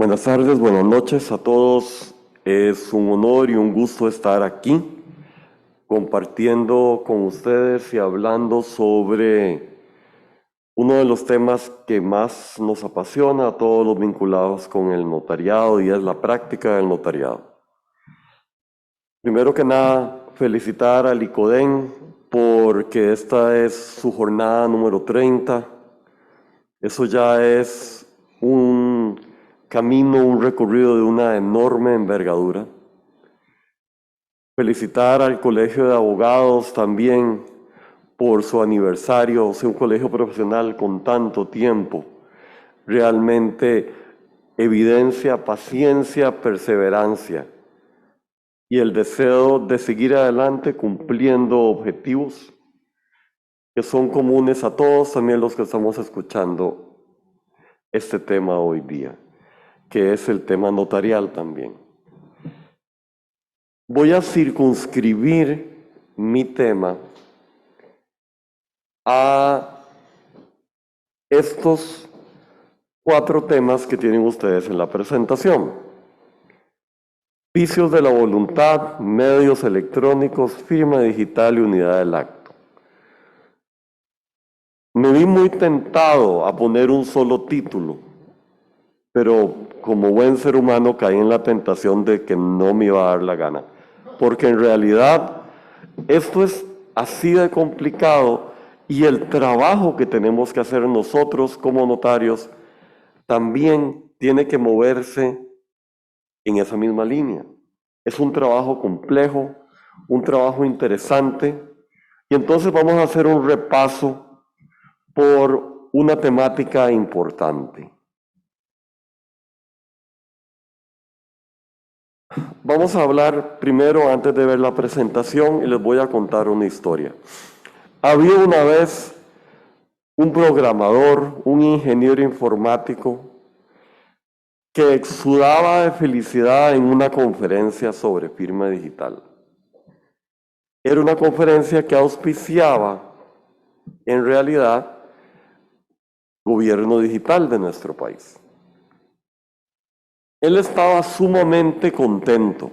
Buenas tardes, buenas noches a todos. Es un honor y un gusto estar aquí compartiendo con ustedes y hablando sobre uno de los temas que más nos apasiona a todos los vinculados con el notariado y es la práctica del notariado. Primero que nada, felicitar al ICODEN porque esta es su jornada número 30. Eso ya es un camino, un recorrido de una enorme envergadura. Felicitar al Colegio de Abogados también por su aniversario, o sea, un colegio profesional con tanto tiempo. Realmente evidencia paciencia, perseverancia y el deseo de seguir adelante cumpliendo objetivos que son comunes a todos, también los que estamos escuchando este tema hoy día, que es el tema notarial también. Voy a circunscribir mi tema a estos 4 temas que tienen ustedes en la presentación. Vicios de la voluntad, medios electrónicos, firma digital y unidad del acto. Me vi muy tentado a poner un solo título, pero como buen ser humano caí en la tentación de que no me iba a dar la gana, porque en realidad esto es así de complicado y el trabajo que tenemos que hacer nosotros como notarios también tiene que moverse en esa misma línea. Es un trabajo complejo, un trabajo interesante, y entonces vamos a hacer un repaso por una temática importante. Vamos a hablar primero, antes de ver la presentación, y les voy a contar una historia. Había una vez un programador, un ingeniero informático, que exudaba de felicidad en una conferencia sobre firma digital. Era una conferencia que auspiciaba, en realidad, gobierno digital de nuestro país. Él estaba sumamente contento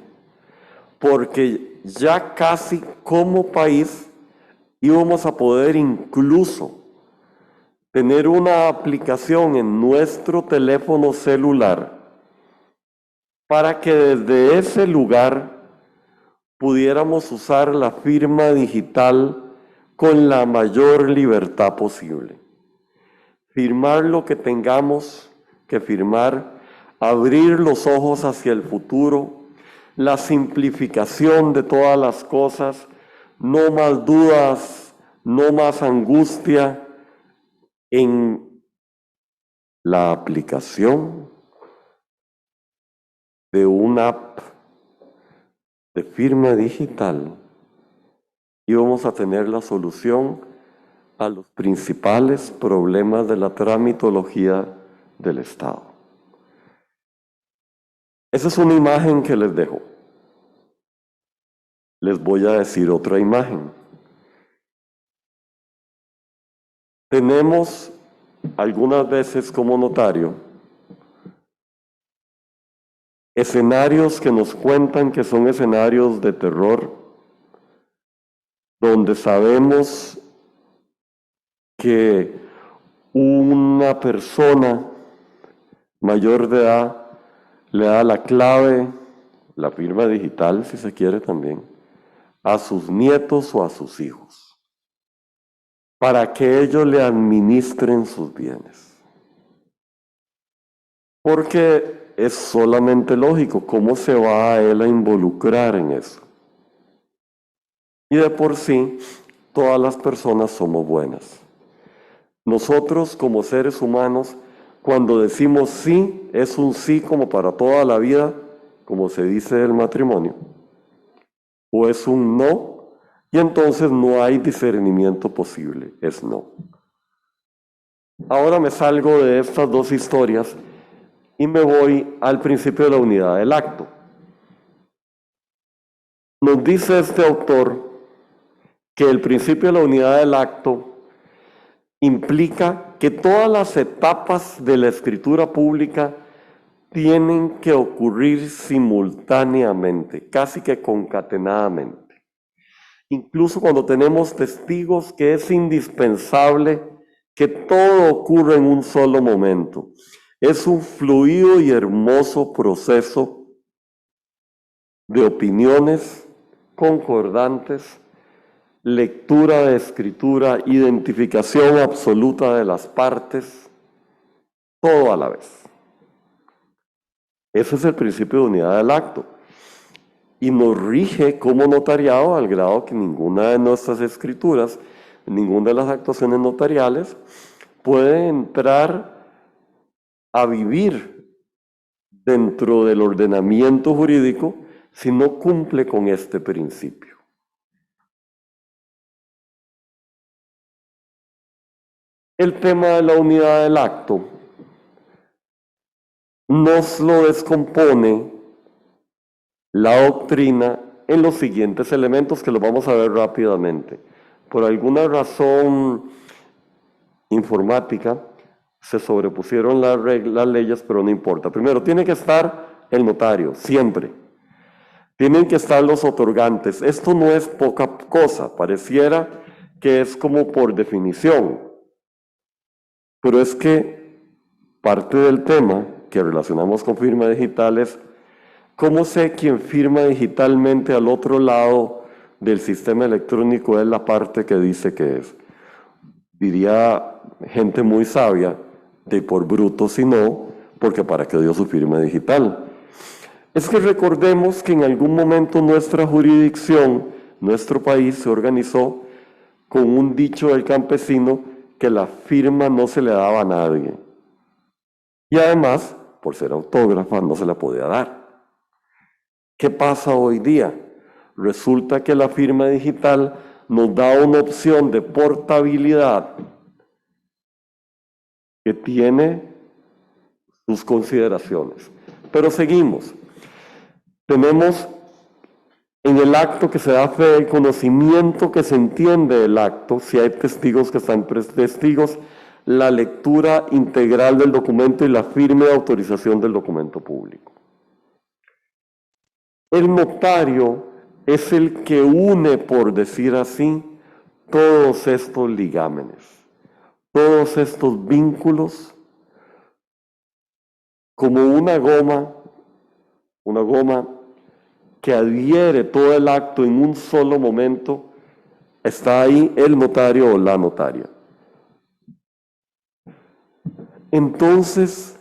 porque ya casi como país íbamos a poder incluso tener una aplicación en nuestro teléfono celular para que desde ese lugar pudiéramos usar la firma digital con la mayor libertad posible. Firmar lo que tengamos que firmar, abrir los ojos hacia el futuro, la simplificación de todas las cosas, no más dudas, no más angustia en la aplicación de una app de firma digital. Íbamos a tener la solución a los principales problemas de la tramitología del Estado. Esa es una imagen que les dejo. Les voy a decir otra imagen. Tenemos algunas veces como notario escenarios que nos cuentan que son escenarios de terror, donde sabemos que una persona mayor de edad le da la clave, la firma digital si se quiere también, a sus nietos o a sus hijos, para que ellos le administren sus bienes. Porque es solamente lógico, ¿cómo se va a él a involucrar en eso? Y de por sí, todas las personas somos buenas. Nosotros como seres humanos, cuando decimos sí, es un sí como para toda la vida, como se dice del matrimonio, o es un no, y entonces no hay discernimiento posible, es no. Ahora me salgo de estas dos historias y me voy al principio de la unidad del acto. Nos dice este autor que el principio de la unidad del acto implica que todas las etapas de la escritura pública tienen que ocurrir simultáneamente, casi que concatenadamente. Incluso cuando tenemos testigos que es indispensable que todo ocurra en un solo momento. Es un fluido y hermoso proceso de opiniones concordantes, lectura de escritura, identificación absoluta de las partes, todo a la vez. Ese es el principio de unidad del acto. Y nos rige como notariado al grado que ninguna de nuestras escrituras, ninguna de las actuaciones notariales puede entrar a vivir dentro del ordenamiento jurídico si no cumple con este principio. El tema de la unidad del acto nos lo descompone la doctrina en los siguientes elementos que los vamos a ver rápidamente. Por alguna razón informática se sobrepusieron las leyes, pero no importa. Primero, tiene que estar el notario, siempre. Tienen que estar los otorgantes. Esto no es poca cosa, pareciera que es como por definición. Pero es que parte del tema que relacionamos con firma digital es ¿cómo sé quién firma digitalmente al otro lado del sistema electrónico es la parte que dice que es? Diría gente muy sabia, de por bruto si no, porque para qué dio su firma digital. Es que recordemos que en algún momento nuestra jurisdicción, nuestro país se organizó con un dicho del campesino que la firma no se le daba a nadie. Y además, por ser autógrafa, no se la podía dar. ¿Qué pasa hoy día? Resulta que la firma digital nos da una opción de portabilidad que tiene sus consideraciones. Pero seguimos. Tenemos en el acto que se da fe del conocimiento que se entiende del acto, si hay testigos que están testigos, la lectura integral del documento y la firme autorización del documento público. El notario es el que une, por decir así, todos estos ligámenes, todos estos vínculos, como una goma que adhiere todo el acto en un solo momento, está ahí el notario o la notaria. Entonces,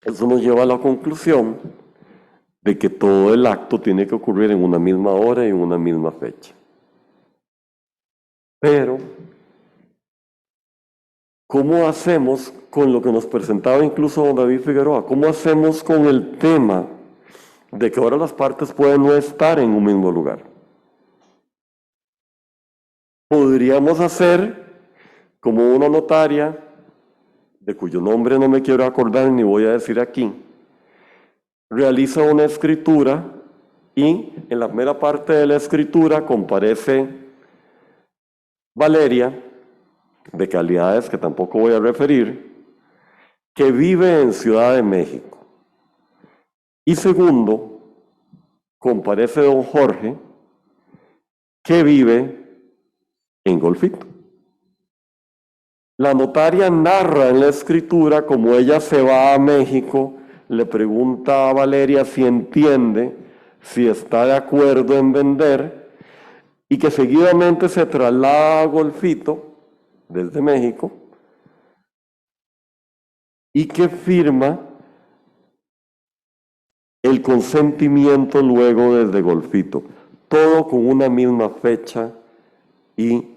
eso nos lleva a la conclusión de que todo el acto tiene que ocurrir en una misma hora y en una misma fecha. Pero, ¿cómo hacemos con lo que nos presentaba incluso don David Figueroa? ¿Cómo hacemos con el tema de que ahora las partes pueden no estar en un mismo lugar? Podríamos hacer como una notaria, de cuyo nombre no me quiero acordar ni voy a decir aquí, realiza una escritura y en la primera parte de la escritura comparece Valeria, de calidades que tampoco voy a referir, que vive en Ciudad de México. Y segundo, comparece don Jorge, que vive en Golfito. La notaria narra en la escritura cómo ella se va a México, le pregunta a Valeria si entiende, si está de acuerdo en vender, y que seguidamente se traslada a Golfito desde México y que firma el consentimiento luego desde Golfito, todo con una misma fecha y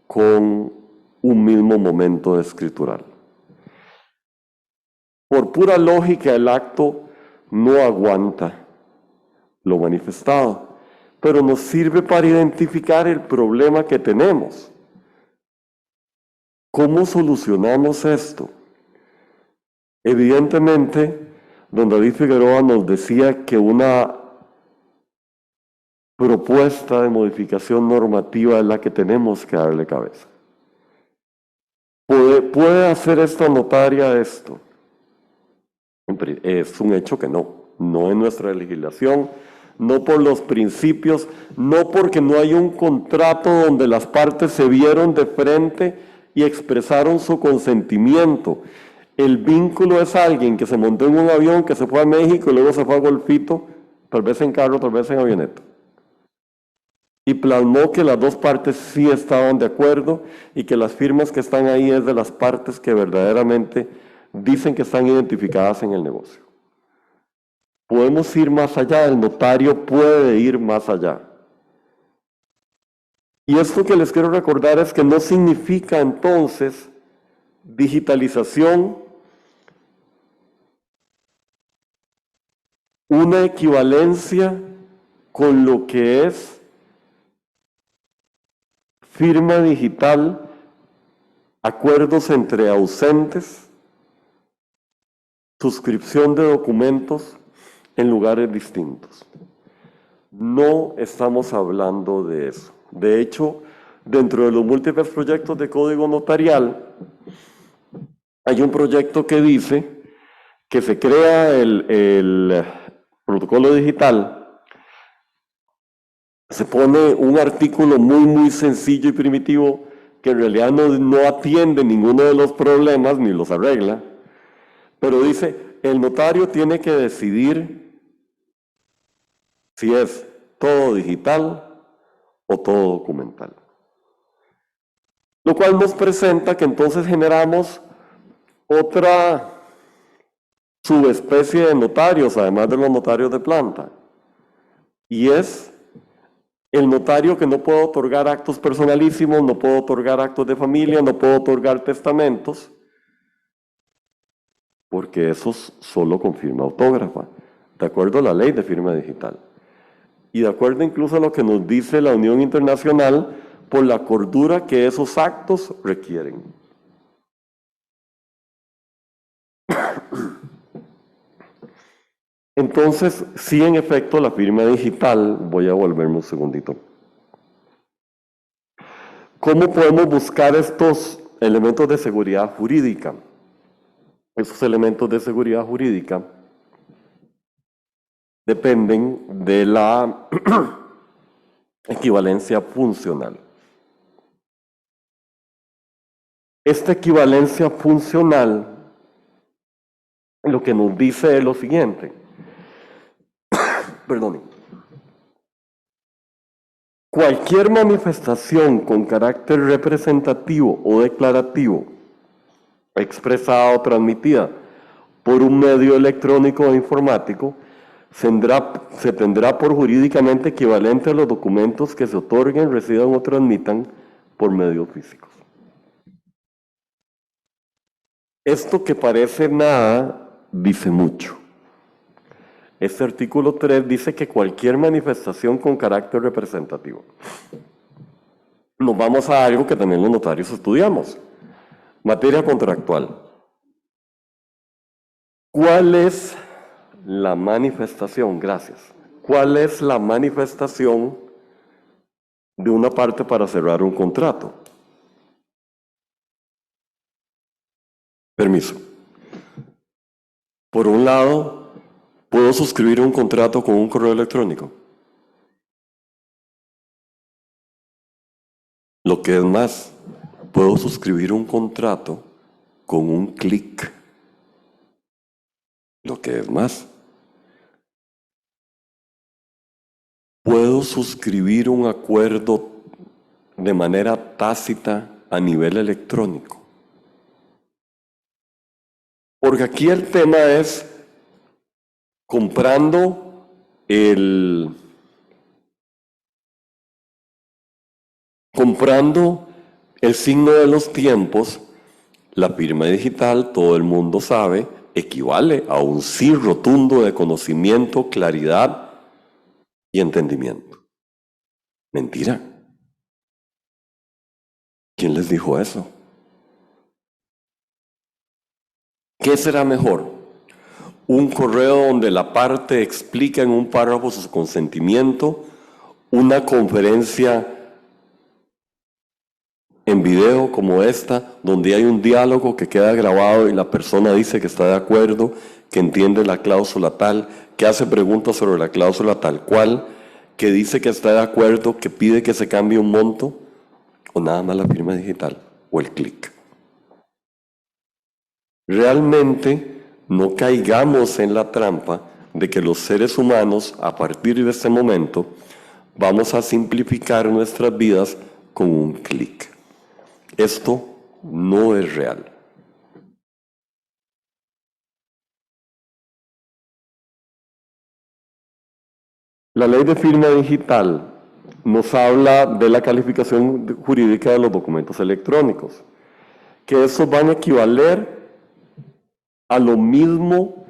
con un mismo momento de escritural. Por pura lógica, el acto no aguanta lo manifestado, pero nos sirve para identificar el problema que tenemos. ¿Cómo solucionamos esto? Evidentemente, don David Figueroa nos decía que una propuesta de modificación normativa es la que tenemos que darle cabeza. ¿Puede hacer esta notaria esto? Es un hecho que no en nuestra legislación, no por los principios, no porque no hay un contrato donde las partes se vieron de frente y expresaron su consentimiento. El vínculo es alguien que se montó en un avión, que se fue a México y luego se fue a Golfito, tal vez en carro, tal vez en avioneta. Y plasmó que las dos partes sí estaban de acuerdo y que las firmas que están ahí es de las partes que verdaderamente dicen que están identificadas en el negocio. Podemos ir más allá, el notario puede ir más allá. Y esto que les quiero recordar es que no significa entonces digitalización una equivalencia con lo que es firma digital, acuerdos entre ausentes, suscripción de documentos en lugares distintos. No estamos hablando de eso. De hecho, dentro de los múltiples proyectos de código notarial, hay un proyecto que dice que se crea el protocolo digital, se pone un artículo muy sencillo y primitivo que en realidad no atiende ninguno de los problemas ni los arregla, pero dice, el notario tiene que decidir si es todo digital o todo documental. Lo cual nos presenta que entonces generamos otra subespecie de notarios, además de los notarios de planta, y es el notario que no puede otorgar actos personalísimos, no puede otorgar actos de familia, no puede otorgar testamentos, porque eso es solo con firma autógrafa, de acuerdo a la ley de firma digital. Y de acuerdo incluso a lo que nos dice la Unión Internacional por la cordura que esos actos requieren. Entonces, sí, en efecto, la firma digital, voy a volverme un segundito. ¿Cómo podemos buscar estos elementos de seguridad jurídica? Esos elementos de seguridad jurídica dependen de la equivalencia funcional. Esta equivalencia funcional lo que nos dice es lo siguiente. Perdonen. Cualquier manifestación con carácter representativo o declarativo, expresada o transmitida por un medio electrónico o informático, se tendrá por jurídicamente equivalente a los documentos que se otorguen, reciban o transmitan por medios físicos. Esto que parece nada, dice mucho. Este artículo 3 dice que cualquier manifestación con carácter representativo. Nos vamos a algo que también los notarios estudiamos. Materia contractual. ¿Cuál es la manifestación? Gracias. ¿Cuál es la manifestación de una parte para cerrar un contrato? Permiso. Por un lado, ¿puedo suscribir un contrato con un correo electrónico? Lo que es más, puedo suscribir un contrato con un clic. Lo que es más, puedo suscribir un acuerdo de manera tácita a nivel electrónico. Porque aquí el tema es comprando el signo de los tiempos. La firma digital, todo el mundo sabe, equivale a un sí rotundo de conocimiento, claridad y entendimiento. Mentira. ¿Quién les dijo eso? ¿Qué será mejor? ¿Un correo donde la parte explica en un párrafo su consentimiento? ¿Una conferencia en video como esta, donde hay un diálogo que queda grabado y la persona dice que está de acuerdo, que entiende la cláusula tal, que hace preguntas sobre la cláusula tal cual, que dice que está de acuerdo, que pide que se cambie un monto, o nada más la firma digital o el clic. Realmente no caigamos en la trampa de que los seres humanos, a partir de este momento, vamos a simplificar nuestras vidas con un clic. Esto no es real. La ley de firma digital nos habla de la calificación jurídica de los documentos electrónicos, que esos van a equivaler a lo mismo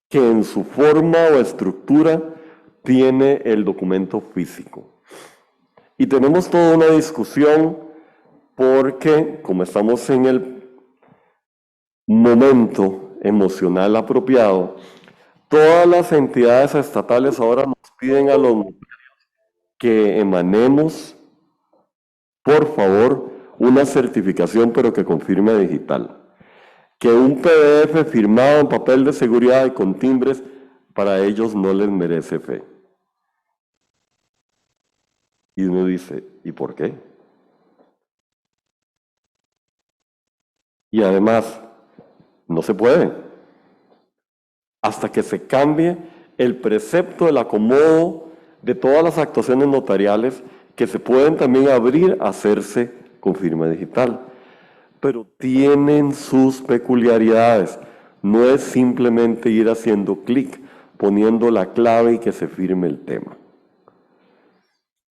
que en su forma o estructura tiene el documento físico. Y tenemos toda una discusión porque, como estamos en el momento emocional apropiado, todas las entidades estatales ahora nos piden a los notarios que emanemos, por favor, una certificación, pero que confirme digital. Que un PDF firmado en papel de seguridad y con timbres, para ellos no les merece fe. Y uno dice, ¿y por qué? Y además, no se puede. Hasta que se cambie el precepto del acomodo de todas las actuaciones notariales que se pueden también abrir a hacerse con firma digital. Pero tienen sus peculiaridades. No es simplemente ir haciendo clic, poniendo la clave y que se firme el tema.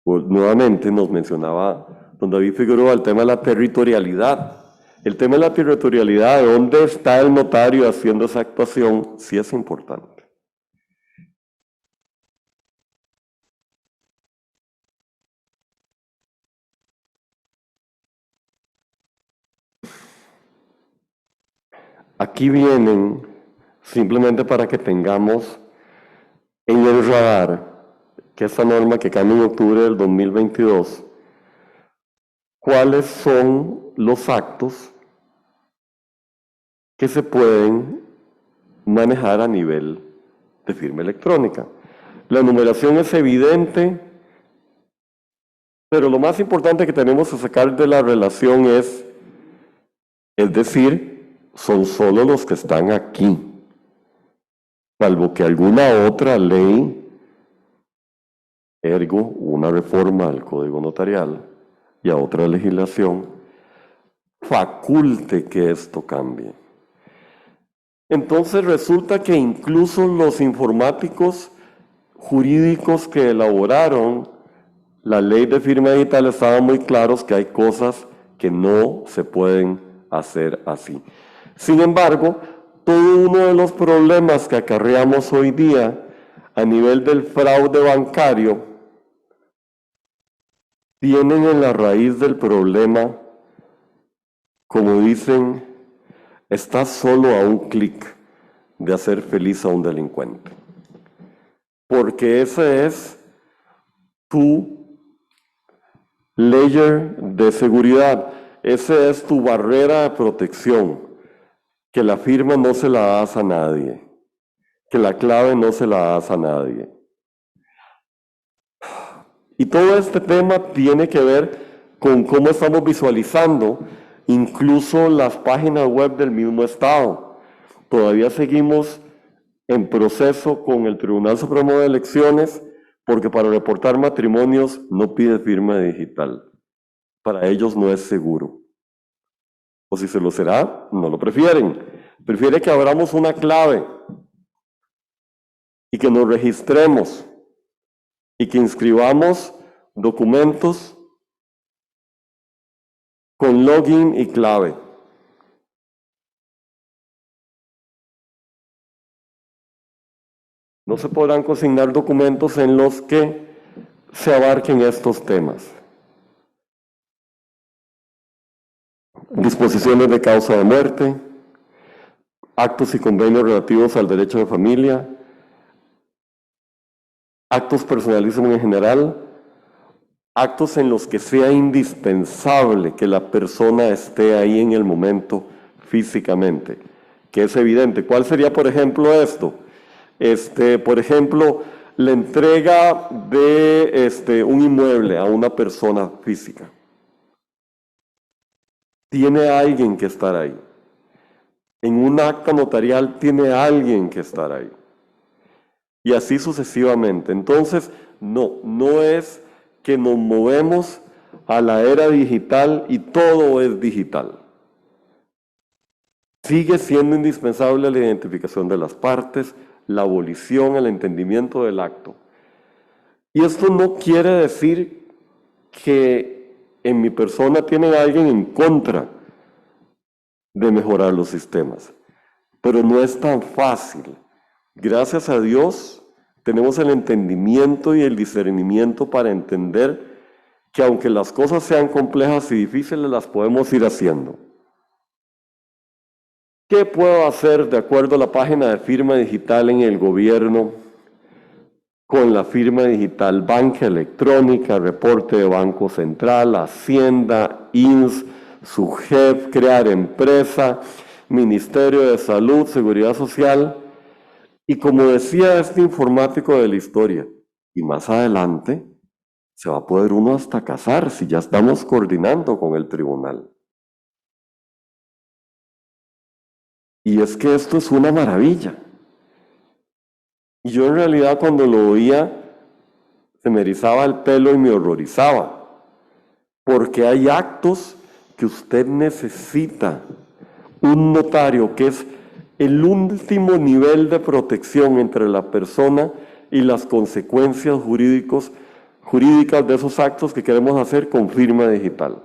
Pues, nuevamente nos mencionaba don David Figueroa el tema de la territorialidad. El tema de la territorialidad, de dónde está el notario haciendo esa actuación, sí es importante. Aquí vienen, simplemente para que tengamos en el radar, que esta norma que cambia en octubre del 2022, cuáles son los actos que se pueden manejar a nivel de firma electrónica. La numeración es evidente, pero lo más importante que tenemos que sacar de la relación es decir, son solo los que están aquí, salvo que alguna otra ley, ergo una reforma al Código Notarial y a otra legislación, faculte que esto cambie. Entonces resulta que incluso los informáticos jurídicos que elaboraron la ley de firma digital estaban muy claros que hay cosas que no se pueden hacer así. Sin embargo, todo uno de los problemas que acarreamos hoy día a nivel del fraude bancario tienen en la raíz del problema, como dicen, está solo a un clic de hacer feliz a un delincuente. Porque ese es tu layer de seguridad, esa es tu barrera de protección, que la firma no se la das a nadie, que la clave no se la das a nadie. Y todo este tema tiene que ver con cómo estamos visualizando incluso las páginas web del mismo Estado. Todavía seguimos en proceso con el Tribunal Supremo de Elecciones porque para reportar matrimonios no pide firma digital. Para ellos no es seguro. O si se lo será, no lo prefieren. Prefiere que abramos una clave y que nos registremos y que inscribamos documentos con login y clave. No se podrán consignar documentos en los que se abarquen estos temas. Disposiciones de causa de muerte, actos y convenios relativos al derecho de familia, actos personalísimos en general, actos en los que sea indispensable que la persona esté ahí en el momento físicamente, que es evidente. ¿Cuál sería, por ejemplo, esto? Por ejemplo, la entrega de un inmueble a una persona física. Tiene alguien que estar ahí. En un acta notarial tiene alguien que estar ahí. Y así sucesivamente. Entonces, no es que nos movemos a la era digital y todo es digital. Sigue siendo indispensable la identificación de las partes, la abolición, el entendimiento del acto. Y esto no quiere decir que en mi persona tiene alguien en contra de mejorar los sistemas, pero no es tan fácil. Gracias a Dios tenemos el entendimiento y el discernimiento para entender que aunque las cosas sean complejas y difíciles, las podemos ir haciendo. ¿Qué puedo hacer de acuerdo a la página de firma digital en el gobierno con la firma digital? Banca electrónica, reporte de Banco Central, Hacienda, INS, SUGEF, crear empresa, Ministerio de Salud, Seguridad Social. Y como decía este informático de la historia, y más adelante se va a poder uno hasta casar si ya estamos coordinando con el tribunal. Y es que esto es una maravilla. Y yo en realidad cuando lo oía, se me erizaba el pelo y me horrorizaba. Porque hay actos que usted necesita un notario, que es el último nivel de protección entre la persona y las consecuencias jurídicas de esos actos que queremos hacer con firma digital.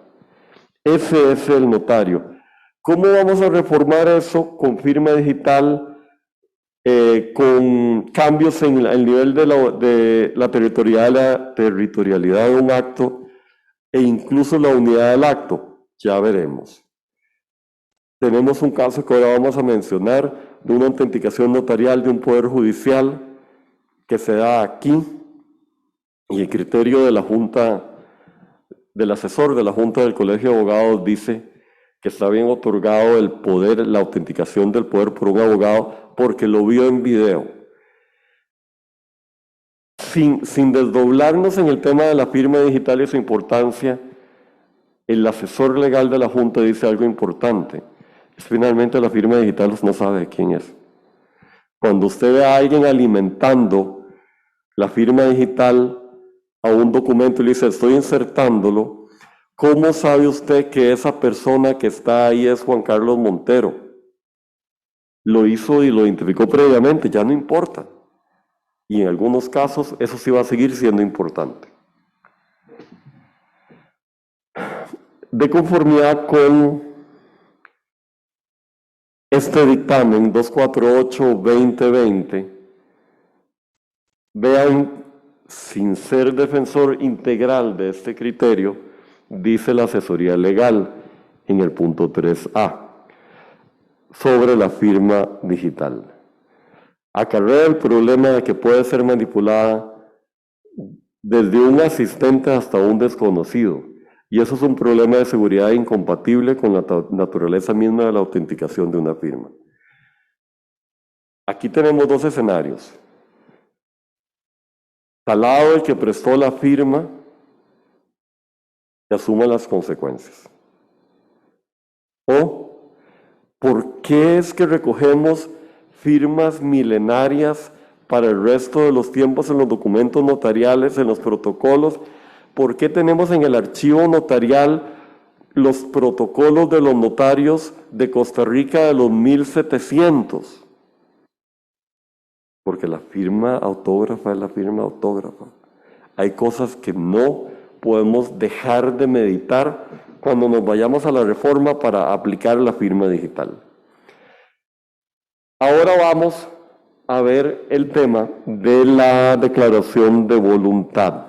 Ese es el notario. ¿Cómo vamos a reformar eso con firma digital, con cambios en el nivel de la territorialidad de un acto e incluso la unidad del acto? Ya veremos. Tenemos un caso que ahora vamos a mencionar de una autenticación notarial de un poder judicial que se da aquí y el criterio de la Junta, del asesor de la Junta del Colegio de Abogados dice que está bien otorgado el poder, la autenticación del poder por un abogado porque lo vio en video. Sin desdoblarnos en el tema de la firma digital y su importancia, el asesor legal de la Junta dice algo importante. Finalmente la firma digital no sabe de quién es. Cuando usted ve a alguien alimentando la firma digital a un documento y le dice estoy insertándolo, ¿cómo sabe usted que esa persona que está ahí es Juan Carlos Montero? Lo hizo y lo identificó previamente, ya no importa. Y en algunos casos eso sí va a seguir siendo importante. De conformidad con este dictamen 248-2020, vean, sin ser defensor integral de este criterio, dice la asesoría legal en el punto 3A sobre la firma digital. Acarrea el problema de que puede ser manipulada desde un asistente hasta un desconocido. Y eso es un problema de seguridad incompatible con la naturaleza misma de la autenticación de una firma. Aquí tenemos dos escenarios. Al lado el que prestó la firma, que asuma las consecuencias. O, ¿por qué es que recogemos firmas milenarias para el resto de los tiempos en los documentos notariales, en los protocolos? ¿Por qué tenemos en el archivo notarial los protocolos de los notarios de Costa Rica de los 1700? Porque la firma autógrafa es la firma autógrafa. Hay cosas que no podemos dejar de meditar cuando nos vayamos a la reforma para aplicar la firma digital. Ahora vamos a ver el tema de la declaración de voluntad.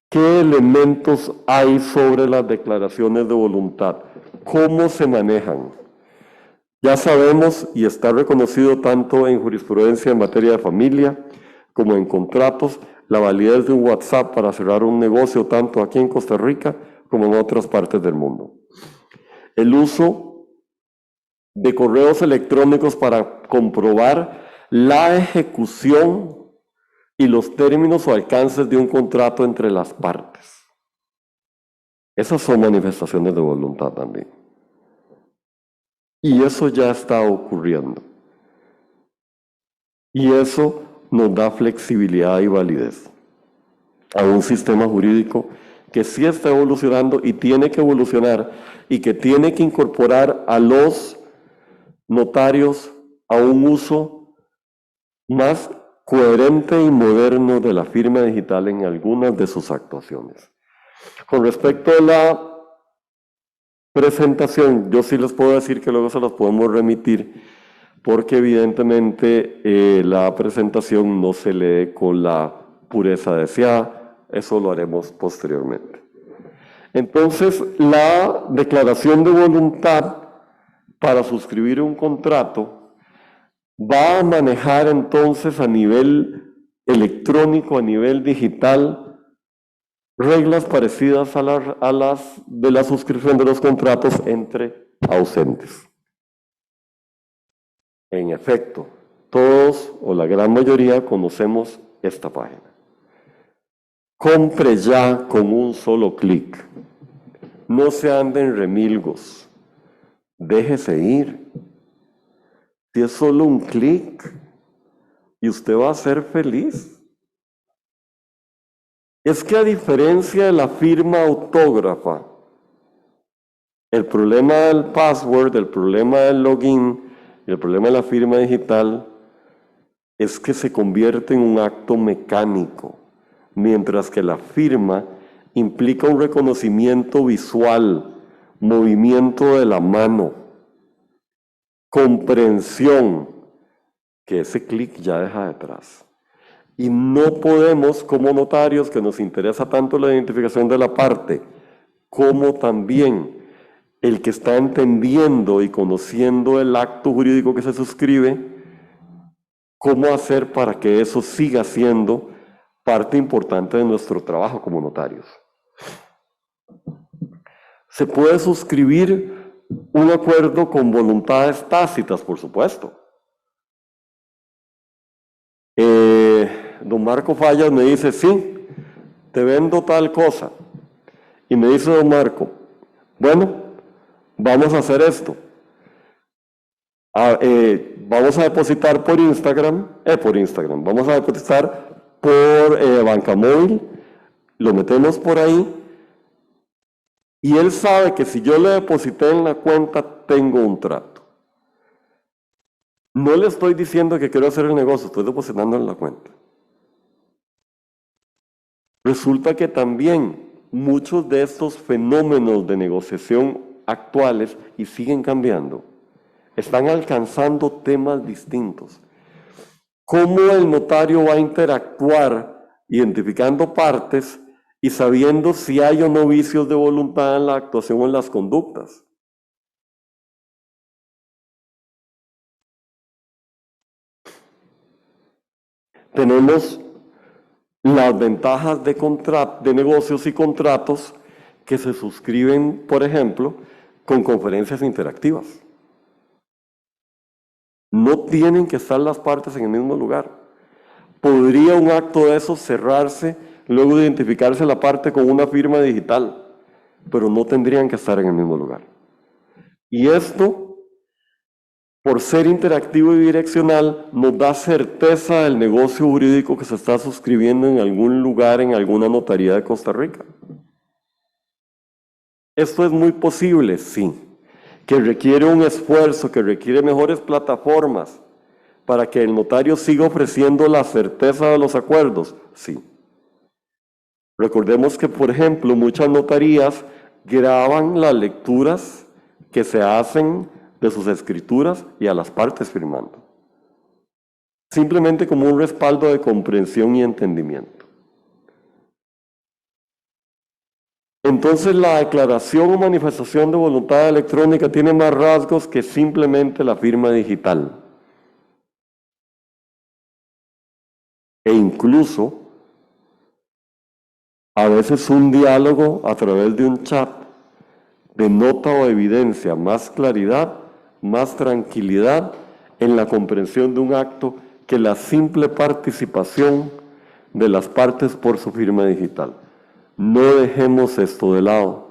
¿Qué elementos hay sobre las declaraciones de voluntad? ¿Cómo se manejan? Ya sabemos y está reconocido tanto en jurisprudencia en materia de familia como en contratos la validez de un WhatsApp para cerrar un negocio tanto aquí en Costa Rica como en otras partes del mundo. El uso de correos electrónicos para comprobar la ejecución y los términos o alcances de un contrato entre las partes. Esas son manifestaciones de voluntad también. Y eso ya está ocurriendo. Y eso nos da flexibilidad y validez a un sistema jurídico que sí está evolucionando y tiene que evolucionar y que tiene que incorporar a los notarios a un uso más coherente y moderno de la firma digital en algunas de sus actuaciones. Con respecto a la presentación, yo sí les puedo decir que luego se las podemos remitir, porque evidentemente la presentación no se lee con la pureza deseada, eso lo haremos posteriormente. Entonces, la declaración de voluntad para suscribir un contrato va a manejar entonces a nivel electrónico, a nivel digital, reglas parecidas a las de la suscripción de los contratos entre ausentes. En efecto, todos o la gran mayoría conocemos esta página. Compre ya con un solo clic. No se ande en remilgos. Déjese ir. Si es solo un clic y usted va a ser feliz. Es que a diferencia de la firma autógrafa, el problema del password, el problema del login, el problema de la firma digital es que se convierte en un acto mecánico, mientras que la firma implica un reconocimiento visual, movimiento de la mano, comprensión, que ese clic ya deja detrás. Y no podemos, como notarios, que nos interesa tanto la identificación de la parte, como también el que está entendiendo y conociendo el acto jurídico que se suscribe, cómo hacer para que eso siga siendo parte importante de nuestro trabajo como notarios. Se puede suscribir un acuerdo con voluntades tácitas, por supuesto. Don Marco Fallas me dice, sí, te vendo tal cosa. Y me dice don Marco, bueno, vamos a hacer esto. Vamos a depositar por Instagram, vamos a depositar por banca móvil, lo metemos por ahí, y él sabe que si yo le deposité en la cuenta, tengo un trato. No le estoy diciendo que quiero hacer el negocio, estoy depositando en la cuenta. Resulta que también muchos de estos fenómenos de negociación actuales, y siguen cambiando, están alcanzando temas distintos. ¿Cómo el notario va a interactuar identificando partes y sabiendo si hay o no vicios de voluntad en la actuación o en las conductas? Tenemos las ventajas de negocios y contratos que se suscriben, por ejemplo, con conferencias interactivas. No tienen que estar las partes en el mismo lugar. Podría un acto de esos cerrarse, luego de identificarse la parte con una firma digital, pero no tendrían que estar en el mismo lugar. Y esto, por ser interactivo y direccional, nos da certeza del negocio jurídico que se está suscribiendo en algún lugar, en alguna notaría de Costa Rica. Esto es muy posible, sí, que requiere un esfuerzo, que requiere mejores plataformas para que el notario siga ofreciendo la certeza de los acuerdos, sí. Recordemos que, por ejemplo, muchas notarías graban las lecturas que se hacen de sus escrituras y a las partes firmando. Simplemente como un respaldo de comprensión y entendimiento. Entonces la declaración o manifestación de voluntad electrónica tiene más rasgos que simplemente la firma digital. E incluso A veces un diálogo a través de un chat denota o evidencia más claridad, más tranquilidad en la comprensión de un acto que la simple participación de las partes por su firma digital. No dejemos esto de lado.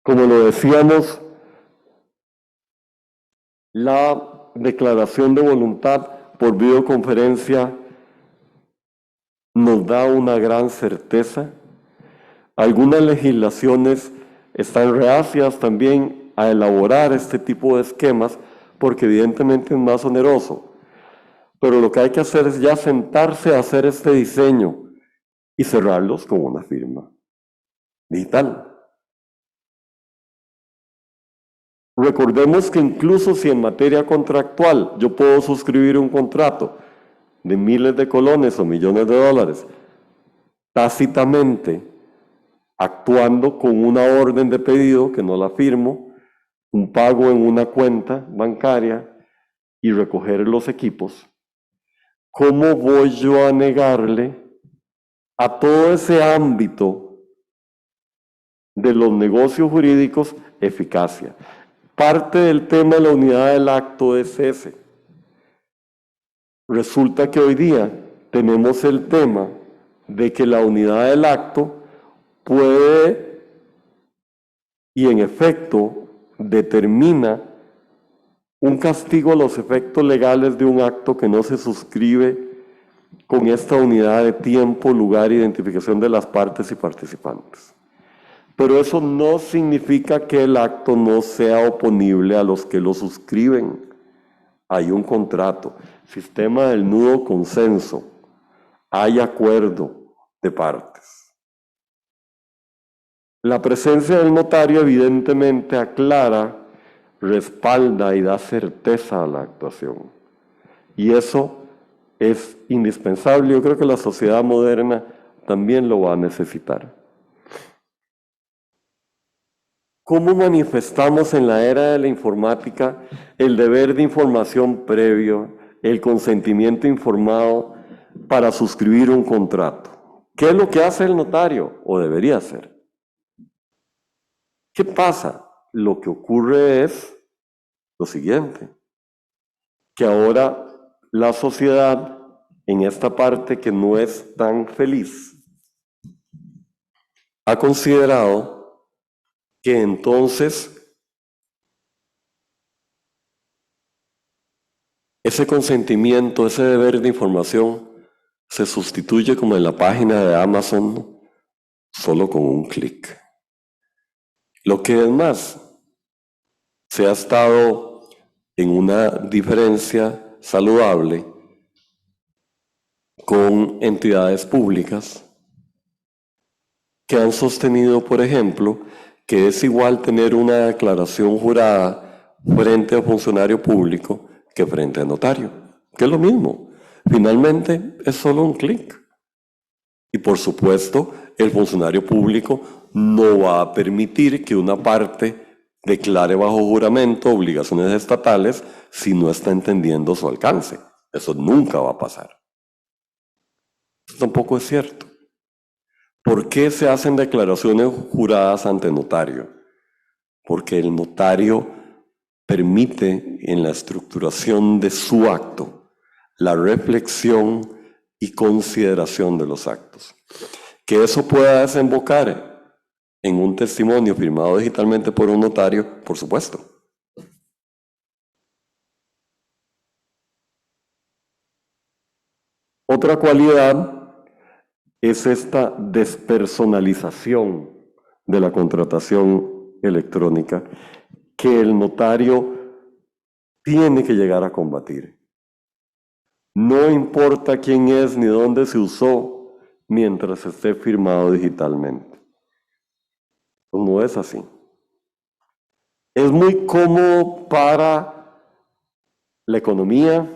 Como lo decíamos, la declaración de voluntad por videoconferencia nos da una gran certeza. Algunas legislaciones están reacias también a elaborar este tipo de esquemas porque evidentemente es más oneroso. Pero lo que hay que hacer es ya sentarse a hacer este diseño y cerrarlos con una firma digital. Recordemos que incluso si en materia contractual yo puedo suscribir un contrato de miles de colones o millones de dólares, tácitamente, actuando con una orden de pedido que no la firmo, un pago en una cuenta bancaria y recoger los equipos, ¿cómo voy yo a negarle a todo ese ámbito de los negocios jurídicos eficacia? Parte del tema de la unidad del acto es ese. Resulta que hoy día tenemos el tema de que la unidad del acto puede y en efecto determina un castigo a los efectos legales de un acto que no se suscribe con esta unidad de tiempo, lugar e identificación de las partes y participantes. Pero eso no significa que el acto no sea oponible a los que lo suscriben. Hay un contrato, sistema del nudo consenso, hay acuerdo de partes. La presencia del notario evidentemente aclara, respalda y da certeza a la actuación. Y eso es indispensable. Yo creo que la sociedad moderna también lo va a necesitar. ¿Cómo manifestamos en la era de la informática el deber de información previo, el consentimiento informado para suscribir un contrato? ¿Qué es lo que hace el notario o debería hacer? ¿Qué pasa? Lo que ocurre es lo siguiente, que ahora la sociedad en esta parte que no es tan feliz ha considerado que entonces ese consentimiento, ese deber de información se sustituye como en la página de Amazon solo con un clic. Lo que es más, se ha estado en una diferencia saludable con entidades públicas que han sostenido, por ejemplo, que es igual tener una declaración jurada frente a funcionario público que frente a notario, que es lo mismo. Finalmente es solo un clic. Y por supuesto, el funcionario público no va a permitir que una parte declare bajo juramento obligaciones estatales si no está entendiendo su alcance. Eso nunca va a pasar. Eso tampoco es cierto. ¿Por qué se hacen declaraciones juradas ante notario? Porque el notario permite en la estructuración de su acto la reflexión y consideración de los actos. Que eso pueda desembocar en un testimonio firmado digitalmente por un notario, por supuesto. Otra cualidad es esta despersonalización de la contratación electrónica que el notario tiene que llegar a combatir. No importa quién es ni dónde se usó mientras esté firmado digitalmente. No es así. Es muy cómodo para la economía,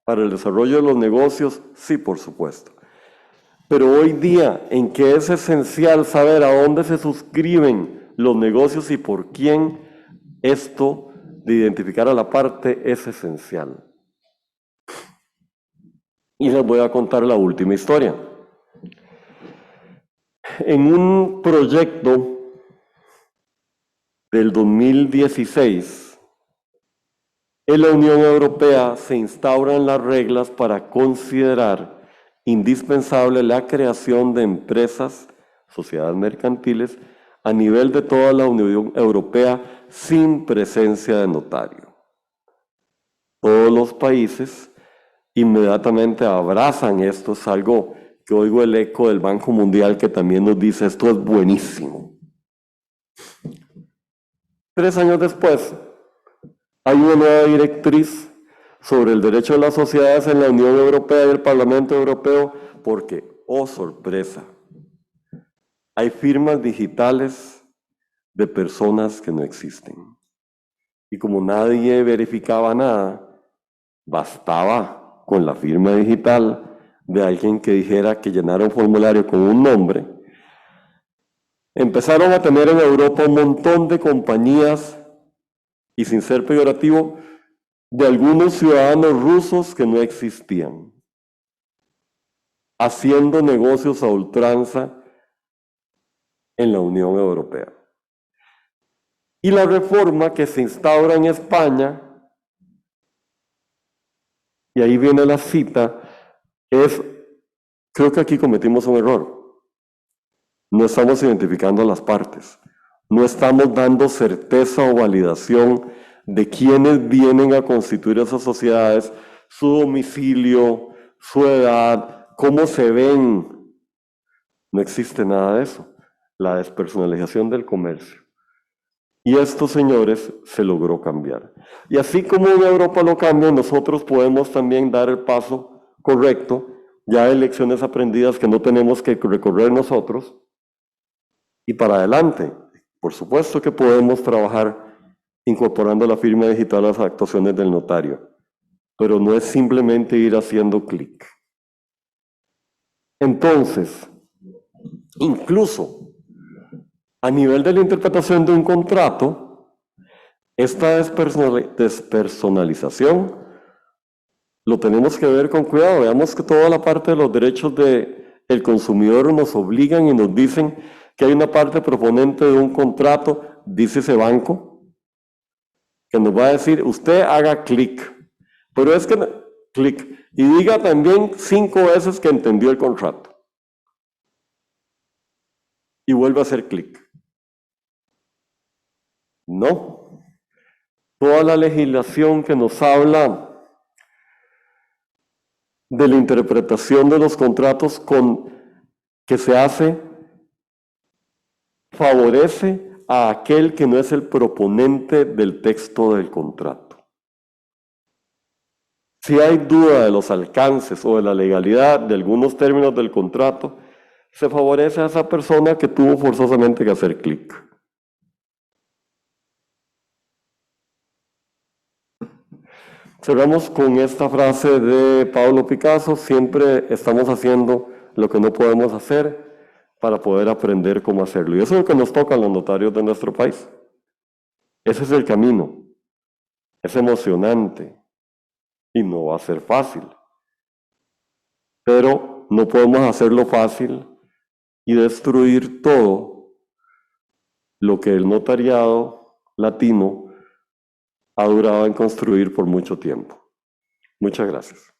para el desarrollo de los negocios, sí, por supuesto. Pero hoy día, en que es esencial saber a dónde se suscriben los negocios y por quién, esto de identificar a la parte es esencial. Y les voy a contar la última historia. En un proyecto del 2016, en la Unión Europea se instauran las reglas para considerar indispensable la creación de empresas, sociedades mercantiles, a nivel de toda la Unión Europea sin presencia de notario. Todos los países inmediatamente abrazan esto, es algo que oigo el eco del Banco Mundial que también nos dice esto es buenísimo. 3 años después, hay una nueva directriz sobre el derecho de las sociedades en la Unión Europea y el Parlamento Europeo porque, oh sorpresa, hay firmas digitales de personas que no existen. Y como nadie verificaba nada, bastaba con la firma digital de alguien que dijera que llenara un formulario con un nombre. Empezaron a tener en Europa un montón de compañías, y sin ser peyorativo, de algunos ciudadanos rusos que no existían, haciendo negocios a ultranza en la Unión Europea. Y la reforma que se instaura en España, y ahí viene la cita, es, creo que aquí cometimos un error. No estamos identificando a las partes. No estamos dando certeza o validación de quiénes vienen a constituir esas sociedades, su domicilio, su edad, cómo se ven. No existe nada de eso. La despersonalización del comercio. Y esto, señores, se logró cambiar. Y así como en Europa lo cambian, nosotros podemos también dar el paso correcto. Ya hay lecciones aprendidas que no tenemos que recorrer nosotros. Y para adelante, por supuesto que podemos trabajar incorporando la firma digital a las actuaciones del notario, pero no es simplemente ir haciendo clic. Entonces, incluso a nivel de la interpretación de un contrato, esta despersonalización lo tenemos que ver con cuidado. Veamos que toda la parte de los derechos del consumidor nos obligan y nos dicen que hay una parte proponente de un contrato, dice ese banco, que nos va a decir, usted haga clic, pero es que clic, y diga también 5 veces que entendió el contrato. Y vuelve a hacer clic. No. Toda la legislación que nos habla de la interpretación de los contratos que se hace favorece a aquel que no es el proponente del texto del contrato. Si hay duda de los alcances o de la legalidad de algunos términos del contrato, se favorece a esa persona que tuvo forzosamente que hacer clic. Cerramos con esta frase de Pablo Picasso: siempre estamos haciendo lo que no podemos hacer para poder aprender cómo hacerlo. Y eso es lo que nos toca a los notarios de nuestro país. Ese es el camino. Es emocionante y no va a ser fácil. Pero no podemos hacerlo fácil y destruir todo lo que el notariado latino ha durado en construir por mucho tiempo. Muchas gracias.